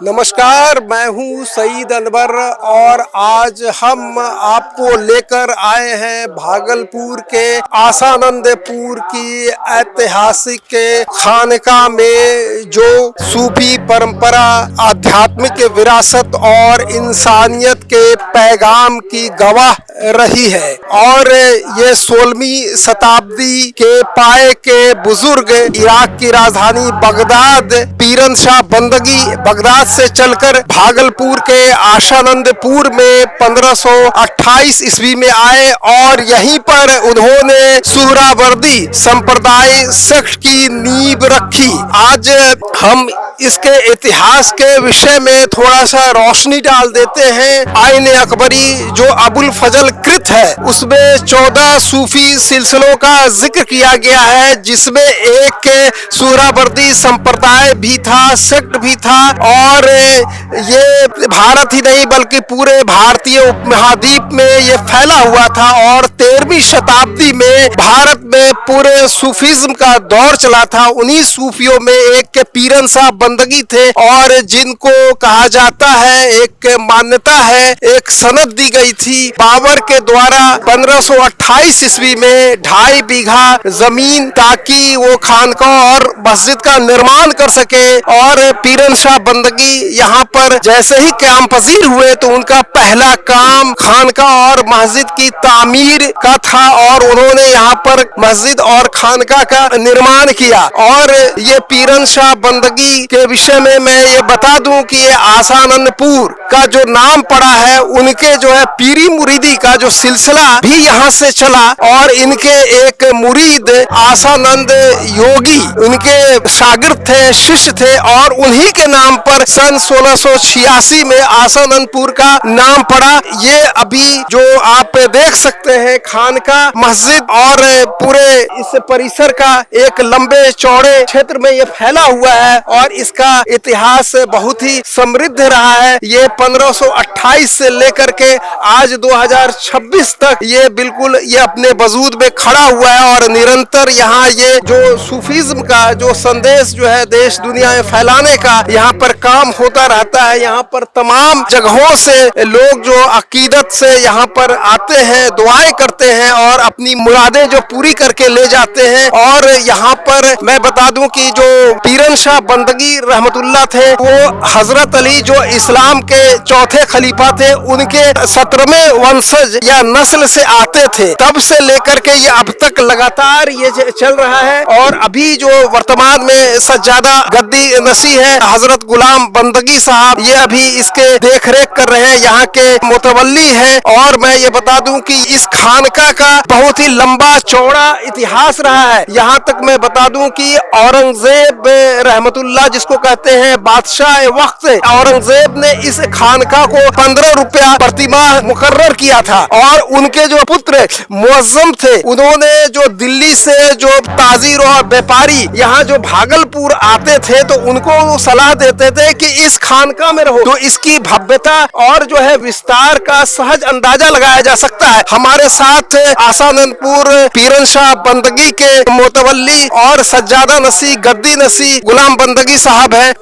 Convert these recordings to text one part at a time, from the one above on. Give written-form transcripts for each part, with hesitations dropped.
नमस्कार, मैं हूं सईद अनवर और आज हम आपको लेकर आए हैं भागलपुर के आसानंदपुर की ऐतिहासिक खानका में जो सूफी परंपरा, आध्यात्मिक विरासत और इंसानियत के पैगाम की गवाह रही है। और ये 16वीं शताब्दी के पाए के बुजुर्ग इराक की राजधानी बगदाद पीरन शाह बंदगी बगदाद से चलकर भागलपुर के आसानंदपुर में 1528 ईस्वी में आए और यहीं पर उन्होंने सुहरावर्दी संप्रदाय सेक्ट की नींव रखी। आज हम इसके इतिहास के विषय में थोड़ा सा रोशनी डाल देते हैं। आईन अकबरी जो अबुल फजल कृत है उसमें 14 सूफी सिलसिलों का जिक्र किया गया है, जिसमें एक सुहरावर्दी संप्रदाय भी था, सेक्ट भी था। और ये भारत ही नहीं बल्कि पूरे भारतीय उपमहाद्वीप में ये फैला हुआ था। और 13वीं शताब्दी में भारत में पूरे सूफीज्म का दौर चला था। उन्हीं सूफियों में एक पीरन शाह बंदगी थे और जिनको कहा जाता है, एक मान्यता है, एक सनद दी गई थी बाबर के द्वारा 1528 ईस्वी में 2.5 बीघा जमीन, ताकि वो खानका और मस्जिद का निर्माण कर सके। और पीरन शाह बंदगी यहाँ पर जैसे ही क़याम पजीर हुए तो उनका पहला काम खानका और मस्जिद की तामीर का था और उन्होंने यहाँ पर मस्जिद और खानका का निर्माण किया। और ये पीरन शाह बंदगी के विषय में मैं ये बता दूं कि ये आसानंदपुर का जो नाम पड़ा है, उनके जो है पीरी मुरीदी का जो सिलसिला भी यहाँ से चला। और इनके एक मुरीद आसानंद योगी उनके शागिर्द थे, शिष्य थे, और उन्हीं के नाम पर सन 1686 में आसानंदपुर का नाम पड़ा। ये अभी जो आप देख सकते हैं खानका, मस्जिद और पूरे इस परिसर का एक लंबे चौड़े क्षेत्र में ये फैला हुआ है और इसका इतिहास बहुत ही समृद्ध रहा है। ये 1528 से लेकर के आज 2026 तक ये बिल्कुल ये अपने वजूद में खड़ा हुआ है और निरंतर यहाँ ये जो सूफीज्म का जो संदेश जो है देश दुनिया में फैलाने का यहाँ पर काम होता रहता है। यहाँ पर तमाम जगहों से लोग जो अकीदत से यहाँ पर आते हैं, दुआएं करते हैं और अपनी मुरादें जो पूरी करके ले जाते हैं। और यहाँ पर मैं बता दूं कि जो पीरन शाह बंदगी रहमतुल्लाह थे, वो हजरत अली जो इस्लाम के चौथे खलीफा थे, उनके 17वें वंशज या नस्ल से आते थे। तब से लेकर के ये अब तक लगातार ये चल रहा है। और अभी जो वर्तमान में सज्जादा गद्दी नसी है हजरत गुलाम बंदगी साहब, ये अभी इसके देख रेख कर रहे हैं, यहाँ के मुतवल्ली हैं। और मैं ये बता दूं कि इस खानका का बहुत ही लंबा चौड़ा इतिहास रहा है। यहाँ तक मैं बता दूं कि औरंगजेब रहमतुल्लाह जिसको कहते हैं बादशाह वक्त, औरंगजेब ने इस खानका को 15 रुपया प्रतिमाह मुकर्रर किया था। और उनके जो पुत्र मुअज्जम थे, उन्होंने जो दिल्ली से जो ताजिर और व्यापारी यहाँ जो भागलपुर आते थे, तो उनको सलाह देते थे कि इस खानका में रहो, तो इसकी भव्यता और जो है विस्तार का सहज अंदाजा लगाया जा सकता है। हमारे साथ आसानंदपुर पीरन शाह बंदगी के मुतवल्ली और सज्जादा नसी, गद्दी नसी गुलाम बंदगी साहब है।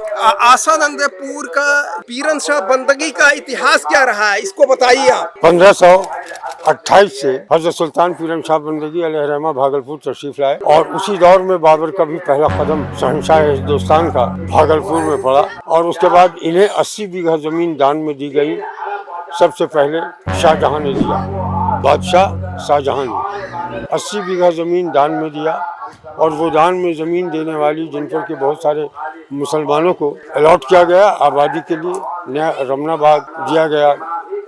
आसानंदपुर का पीरन शाह बंदगी का इतिहास क्या रहा है, इसको बताइए आप। 1528 से हजरत सुल्तान पीरन शाह बंदगी अलैहिर्रहमा भागलपुर तशरीफ लाए और उसी दौर में बाबर का भी पहला कदम शहंशाह हिंदुस्तान का भागलपुर में पड़ा। और उसके बाद इन्हें 80 बीघा जमीन दान में दी गई। सबसे पहले शाहजहां ने दिया, बादशाह शाहजहां ने 80 बीघा जमीन दान में दिया। और वो दान में ज़मीन देने वाली जिन पर के बहुत सारे मुसलमानों को अलॉट किया गया आबादी के लिए, नया रमना बाग दिया गया,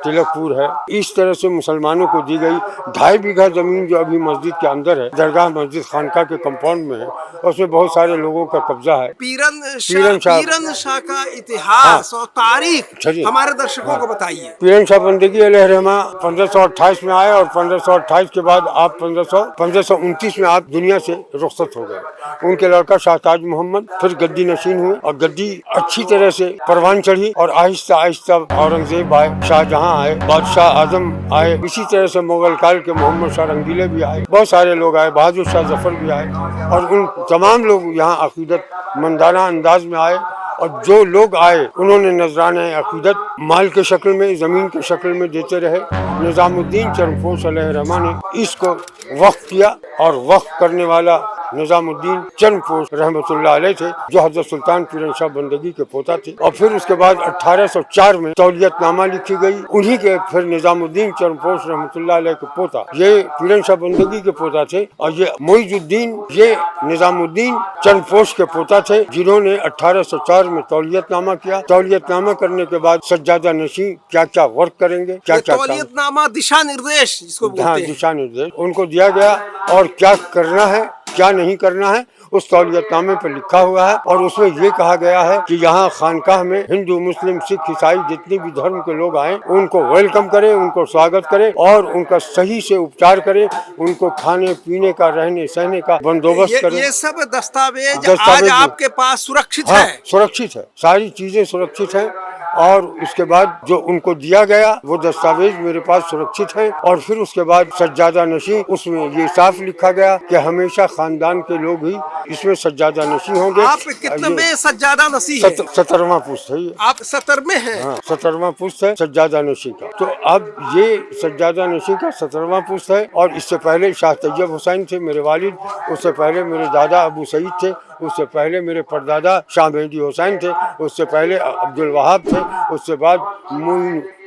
तिलकपुर है, इस तरह से मुसलमानों को दी गई। 2.5 बीघा जमीन जो अभी मस्जिद के अंदर है, दरगाह मस्जिद खानका के कंपाउंड में है, उसमें बहुत सारे लोगों का कब्जा है। पीरन शाह का इतिहास और तारीख हमारे दर्शकों को बताइए। पीरन शाह बंदगी अलैहिर्रहमा 1528 में आए और 1528 के बाद आप 1529 में आप दुनिया से रुखसत हो गए। उनके लड़का शाहताज मोहम्मद फिर गद्दी नशीन हुए और गद्दी अच्छी तरह से परवान चढ़ी और आहिस्ता आहिस्ता औरंगजेब आए, शाहजहां आए, बादशाह आजम आए, इसी तरह से मुगल काल के मोहम्मद शाह रंगीले भी आए, बहुत सारे लोग आए, बहादुर शाह जफर भी आए। और उन तमाम लोग यहाँ अकीदत मंदाना अंदाज में आए और जो लोग आए उन्होंने नजराने अकीदत माल के शक्ल में, जमीन के शक्ल में देते रहे। निजामुद्दीन चरमपोश अलैहिर्रहमा ने इसको वक्फ किया और वक्फ करने वाला निजामुद्दीन चरमपोश रहमतुल्लाह अलैह थे, जो हजरत सुल्तान पीरन शाह बंदगी के पोता थे। और फिर उसके बाद 1804 में तौलियतनामा लिखी गई, उन्हीं के फिर निजामुद्दीन चरमपोश रहमतुल्लाह अलैह के पोता, ये पीरन शाह बंदगी के पोता थे, और ये मोइजुद्दीन ये निजामुद्दीन चरमपोश के पोता थे, जिन्होंने 1804 में तौलियतनामा किया। तौलियतनामा करने के बाद सज्जादा नशी क्या क्या वर्क करेंगे, क्या क्या तौलियतनामा दिशा निर्देश जिसको बोलते हैं, दिशा निर्देश उनको दिया गया, और क्या करना है क्या नहीं करना है उस तौलियतनामे पर लिखा हुआ है। और उसमें ये कहा गया है कि यहाँ खानकाह में हिंदू, मुस्लिम, सिख, ईसाई जितने भी धर्म के लोग आए उनको वेलकम करें, उनको स्वागत करें और उनका सही से उपचार करें, उनको खाने पीने का, रहने सहने का बंदोबस्त करें। ये सब दस्तावेज आज आपके पास सुरक्षित है? सुरक्षित है, सारी चीजें सुरक्षित हैं। और उसके बाद जो उनको दिया गया वो दस्तावेज मेरे पास सुरक्षित है। और फिर उसके बाद सज्जादा नशी, उसमें ये साफ लिखा गया कि हमेशा खानदान के लोग ही इसमें सज्जादा नशी होंगे। आप कितने में सज्जादा नशी है? 17वां पुष्ट है ये। आप 17 में हैं? हाँ, 17वां पुष्ट है सज्जादा नशी का। तो अब ये सज्जादा नशी का 17वां पुष्ट है। और इससे पहले शाह तैयब हुसैन थे मेरे वालिद, उससे पहले मेरे दादा अबू सईद थे, उससे पहले मेरे परदादा शाह मेहदी हुसैन थे, उससे पहले अब्दुल वहाब थे, उससे बाद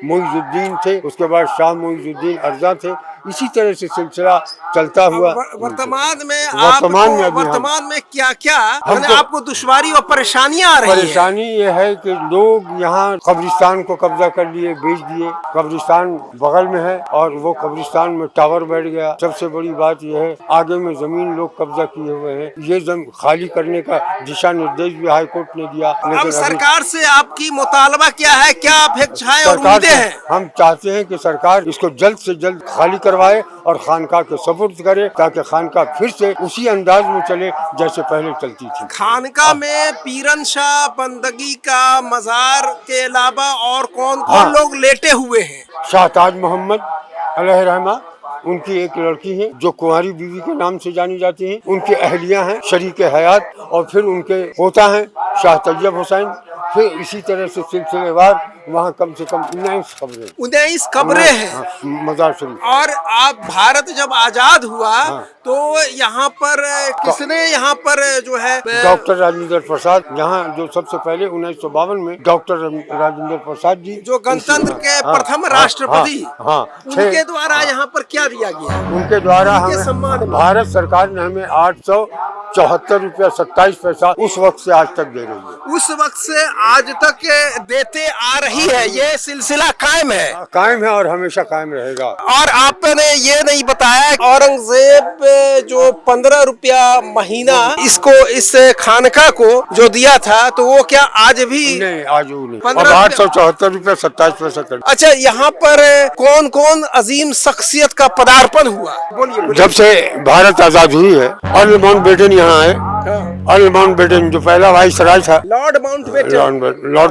मोइजुद्दीन थे, उसके बाद शाह मोइजुद्दीन अर्जा थे। इसी तरह से सिलसिला चलता हुआ वर्तमान में क्या क्या आपको दुश्वारी और परेशानियां आ रही हैं? परेशानी ये है कि लोग यहाँ कब्रिस्तान को कब्जा कर लिए, बेच दिए। कब्रिस्तान बगल में है और वो कब्रिस्तान में टावर बैठ गया। सबसे बड़ी बात यह है आगे में जमीन लोग कब्जा किए हुए हैं। ये खाली करने का दिशा निर्देश भी हाई कोर्ट ने दिया। अब सरकार से आपकी मुतालबा क्या है, क्या अपेक्षाएं और उम्मीदें हैं? हम चाहते हैं कि सरकार इसको जल्द से जल्द खाली करवाए और खानका के सपुर्द करे, ताकि खानका फिर से उसी अंदाज में चले जैसे पहले चलती थी। खानका में पीरन शाह बंदगी का मजार के अलावा और कौन कौन लोग लेटे हुए हैं? शाहताज मोहम्मद अलैहिर्रहमा, उनकी एक लड़की है जो कुंवारी बीवी के नाम से जानी जाती है, उनकी अहलिया हैं शरीक हयात, और फिर उनके पोता हैं शाह तैयब हुसैन। फिर इसी तरह से सिलसिलेवार वहाँ कम से कम 19 कब्रें हैं मजार शरीफ। और आप भारत जब आजाद हुआ तो यहाँ पर किसने यहाँ पर जो है डॉक्टर राजेंद्र प्रसाद, यहाँ जो सबसे पहले 1952 में डॉक्टर राजेंद्र प्रसाद जी जो गणतंत्र के प्रथम राष्ट्रपति, उनके द्वारा यहाँ पर क्या दिया गया? उनके द्वारा हमें भारत सरकार ने हमें 874 रुपया 27 पैसा उस वक्त से आज तक दे रही है। उस वक्त से आज तक देते आ रही है, ये सिलसिला कायम है? कायम है और हमेशा कायम रहेगा। और आपने ये नहीं बताया औरंगजेब जो 15 रुपया महीना इसको इस खानका को जो दिया था, तो वो क्या आज भी? नहीं, आज वो नहीं। 874 रुपया 27 पैसा कर। अच्छा, यहाँ पर कौन कौन अजीम शख्सियत का पदार्पण हुआ? बोलिए। जब से भारत आजाद हुई है, अर्ल माउंटबेटन यहाँ है। अर्ल माउंटबेटन जो पहला वाइसराय था, लॉर्ड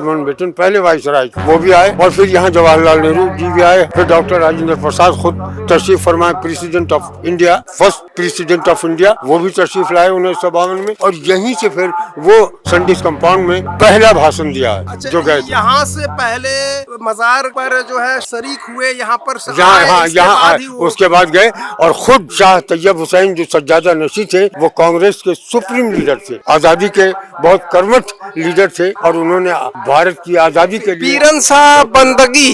माउंटबेटन पहले वाइसराय, वो भी आए। और फिर यहाँ जवाहरलाल नेहरू जी भी आए। फिर डॉक्टर राजेंद्र प्रसाद खुद तशरीफ फरमाए, president of India, first president of India, वो भी तशरीफ लाए 1952 में। और यहीं से फिर वो संडिस कंपाउंड में पहला भाषण दिया है। अच्छा, जो गए यहाँ से पहले मजार पर जो है शरीक हुए, यहाँ पर यहाँ उसके बाद गए। और खुद शाह तैयब हुसैन जो सज्जादा नशी थे, वो कांग्रेस के सुप्रीम लीडर थे, आजादी के बहुत कर्मठ लीडर थे, और उन्होंने भारत की आजादी के लिए पीरन शाह बंदगी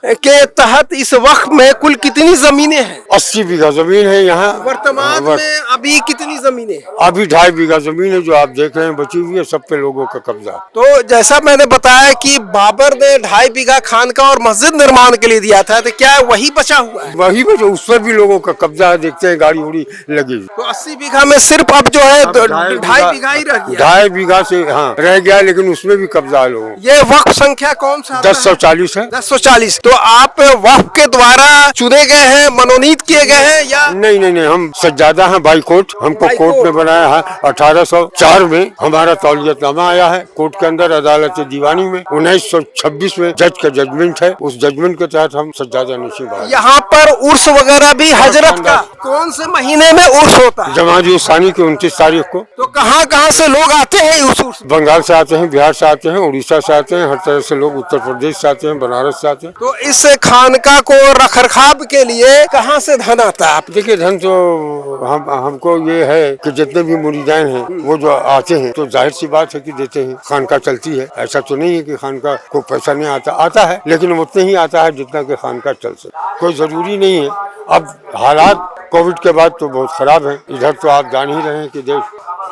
के तहत इस वक्त में कुल कितनी जमीनें हैं? 80 बीघा जमीन है यहाँ। वर्तमान में अभी कितनी जमीनें? अभी 2.5 बीघा जमीन है जो आप देख रहे हैं बची हुई है, सब पे लोगों का कब्जा। तो जैसा मैंने बताया कि बाबर ने 2.5 बीघा खानका और मस्जिद निर्माण के लिए दिया था, तो क्या वही बचा हुआ है? वही बचा, उस पर भी लोगों का कब्जा है, देखते हैं गाड़ी उड़ी लगी। तो 80 बीघा में सिर्फ अब जो है 2.5 बीघा ही रह गया। 2.5 बीघा से रह गया, लेकिन उसमें भी कब्जा है लोगों। ये वक्फ संख्या कौन सा? 1040 है। 1040। तो आप वक्फ के द्वारा चुने गए हैं, मनोनीत निर्मित किए गए हैं या? नहीं नहीं नहीं, हम सज्जादा हैं बाई कोर्ट, हमको कोर्ट ने बनाया है। 1804 में हमारा तौलियतनामा आया है कोर्ट के अंदर, अदालत दीवानी में। 1926 में जज का जजमेंट है, उस जजमेंट के तहत हम सज्जादा नशीं हैं। यहाँ पर उर्स वगैरह भी हजरत का कौन से महीने में उर्स होता है? जमादी उसानी की 29 तारीख को। तो कहाँ कहाँ से लोग आते हैं उस उर्स? बंगाल से आते हैं, बिहार से आते हैं, उड़ीसा से आते हैं, हर तरह से लोग, उत्तर प्रदेश से आते हैं, बनारस से आते हैं। तो इस खानका को रखरखाव के लिए कहाँ से धन आता है? देखिए, धन तो हमको ये है कि जितने भी मुरीदान हैं वो जो आते हैं तो जाहिर सी बात है कि देते हैं, खानका चलती है। ऐसा तो नहीं है कि खानका को पैसा नहीं आता है, लेकिन उतने ही आता है जितना कि खानका चल सके। कोई जरूरी नहीं है। अब हालात कोविड के बाद तो बहुत खराब है, इधर तो आप जान ही रहे हैं कि देश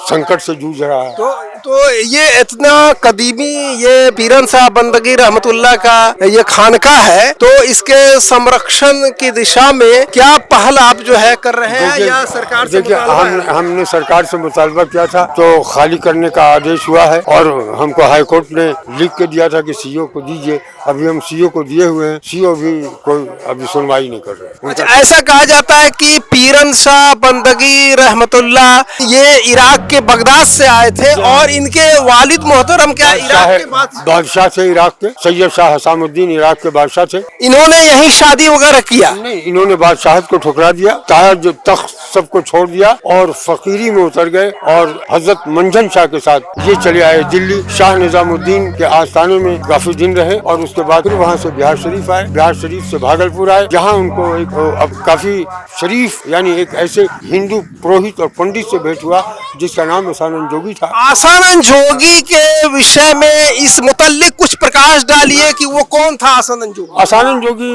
संकट से जूझ रहा है। तो ये इतना कदीमी ये पीरन साहब बंदगी रहमतुल्लाह का ये खानका है, तो इसके संरक्षण की दिशा में क्या पहल आप जो है कर रहे हैं या सरकार से? देखिए, हमने सरकार से मुतालबा किया था तो खाली करने का आदेश हुआ है और हमको हाईकोर्ट ने लिख के दिया था कि सीओ को दीजिए। अभी हम सीओ को दिए हुए हैं, सीओ भी कोई अभी सुनवाई नहीं कर रहे। अच्छा, ऐसा कहा जाता है कि पीरन शाह बंदगी रहमतुल्लाह ये इराक के बगदाद से आए थे और इनके वालिद मोहतरम क्या इराक के बादशाह थे, इराक के सैयद शाह हसामुद्दीन इराक के बादशाह थे। इन्होंने यही शादी वगैरह किया? नहीं, इन्होंने बादशाहत को ठुकरा दिया, ताज तख्त सबको छोड़ दिया और फकीरी में उतर गए और हजरत मंजन शाह के साथ ये चले आए दिल्ली। शाह निजामुद्दीन के आस्थाने में काफी दिन रहे और उसके बाद फिर वहाँ से बिहार शरीफ आए, बिहार शरीफ से भागलपुर आए, जहाँ उनको एक अब काफी शरीफ यानी एक ऐसे हिंदू पुरोहित और पंडित से भेंट हुआ जिसका नाम आसानंद जोगी था। आसानंद जोगी के विषय में इस मुतल्लिक कुछ प्रकाश डालिए कि वो कौन था आसानंद जोगी? आसानंद जोगी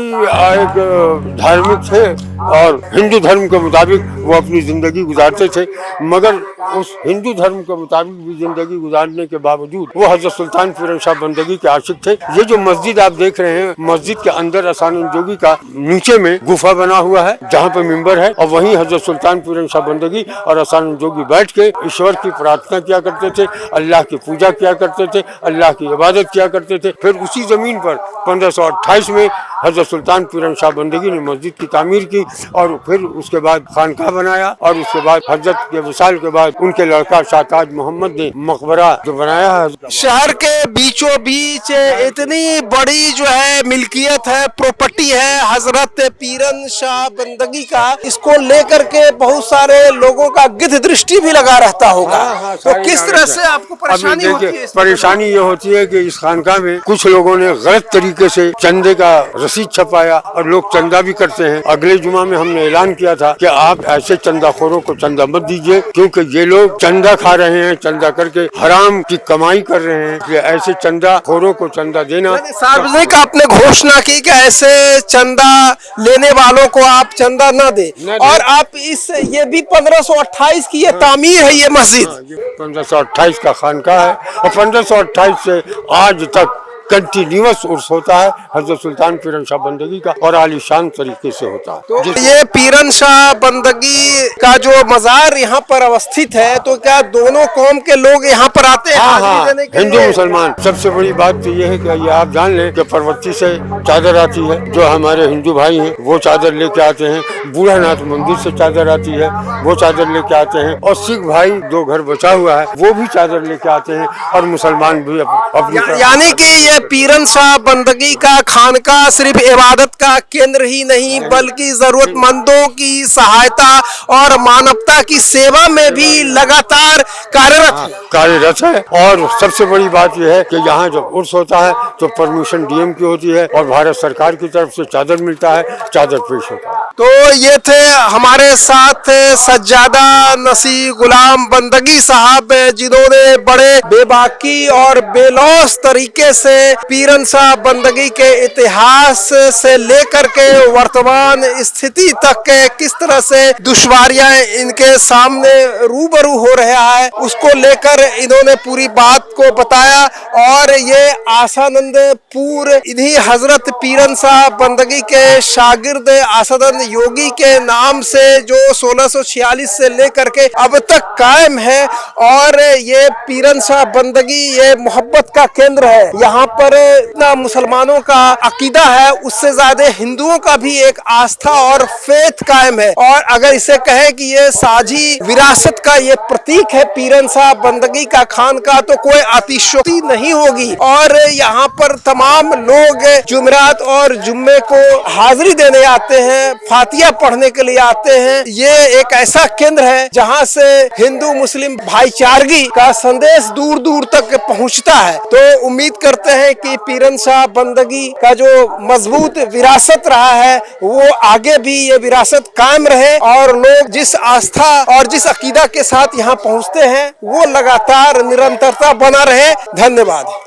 एक धार्मिक थे और हिंदू धर्म के मुताबिक वो अपनी जिंदगी गुजारते थे, मगर उस हिंदू धर्म के मुताबिक भी जिंदगी गुजारने के बावजूद वो हजरत सुल्तान पीरन शाह बंदगी के आशिक थे। ये जो मस्जिद आप देख रहे हैं, मस्जिद के अंदर आसानंद जोगी का नीचे में गुफा बना हुआ है जहाँ पे मिंबर है और वहीं हजरत सुल्तान पीरन शाह बंदगी और आसानंद जोगी बैठ के ईश्वर की प्रार्थना किया करते थे, अल्लाह की पूजा किया करते थे, अल्लाह की इबादत किया करते थे। फिर उसी जमीन पर 1528 में हजरत सुल्तान पीरन शाह बंदगी ने मस्जिद की तामीर की और फिर उसके बाद खानका बनाया और उसके बाद हजरत के विसाल के बाद उनके लड़का शाहताज मोहम्मद ने मकबरा जो बनाया है। शहर के बीचों बीच इतनी बड़ी जो है मिल्कियत है, प्रॉपर्टी है हजरत पीरन शाह बंदगी का, इसको लेकर के बहुत सारे लोगों का गिद्ध दृष्टि भी लगा रहता होगा। तो किस तरह से आपको परेशानी होती है? परेशानी ये होती है कि इस खानका में कुछ लोगों ने गलत तरीके से चंदे का रसीद छपाया और लोग चंदा भी करते हैं। अगले जुमा में हमने ऐलान किया था कि आप ऐसे चंदाखोरों को चंदा मत दीजिए, क्योंकि ये लोग चंदा खा रहे हैं, चंदा करके हराम की कमाई कर रहे हैं। ये ऐसे चंदाखोरों को चंदा देना, सार्वजनिक आपने घोषणा की कि ऐसे चंदा लेने वालों को आप चंदा न दे और आप इस ये भी 1528 की ये तामीर है ये मस्जिद। 1528 का खानका है और 1528 से आज तक कंटिन्यूअस उर्स होता है हजरत सुल्तान पीरन शाह बंदगी का और आलीशान तरीके से होता है। तो ये पीरन शाह बंदगी का जो मजार यहाँ पर अवस्थित है, तो क्या दोनों कौम के लोग यहाँ पर आते हैं? हाँ, हिंदू मुसलमान। सबसे बड़ी बात तो ये है कि ये आप जान लें कि परवत्ती से चादर आती है, जो हमारे हिंदू भाई हैं वो चादर लेके आते हैं। बूढ़ानाथ मंदिर से चादर आती है, वो चादर लेके आते हैं और सिख भाई जो घर बचा हुआ है वो भी चादर लेके आते हैं और मुसलमान भी अपनी यानी कि ये पीरन शाह बंदगी का खानका सिर्फ इबादत का केंद्र ही नहीं बल्कि जरूरतमंदों की सहायता और मानवता की सेवा में भी लगातार कार्यरत है। और सबसे बड़ी बात यह है कि यहाँ जब उर्स होता है तो परमिशन डीएम की होती है और भारत सरकार की तरफ से चादर मिलता है, चादर पेश होता है। तो ये थे हमारे साथ सज्जादा नसीर गुलाम बंदगी साहब, जिन्होंने बड़े बेबाकी और बेलौस तरीके से पीरन शाह बंदगी के इतिहास से लेकर के वर्तमान स्थिति तक के किस तरह से दुश्वारियां इनके सामने रूबरू हो रहा है उसको लेकर इन्होंने पूरी बात को बताया। और ये आसानंदपुर इन्हीं हजरत पीरन शाह बंदगी के शागिर्द आसानंद योगी के नाम से जो 1646 से लेकर के अब तक कायम है और ये पीरन शाह बंदगी ये मोहब्बत का केंद्र है। यहाँ पर इतना मुसलमानों का अकीदा है, उससे ज्यादा हिंदुओं का भी एक आस्था और फेथ कायम है। और अगर इसे कहे कि ये साझी विरासत का ये प्रतीक है पीरन शाह बंदगी का खान का, तो कोई अतिशयोक्ति नहीं होगी। और यहाँ पर तमाम लोग जुमेरात और जुम्मे को हाजिरी देने आते हैं, फातिया पढ़ने के लिए आते हैं। ये एक ऐसा केंद्र है जहाँ से हिंदू मुस्लिम भाईचारगी का संदेश दूर दूर तक पहुँचता है। तो उम्मीद करते हैं कि पीरन शाह बंदगी का जो मजबूत विरासत रहा है वो आगे भी ये विरासत कायम रहे और लोग जिस आस्था और जिस अकीदा के साथ यहाँ पहुँचते हैं वो लगातार निरंतरता बना रहे। धन्यवाद।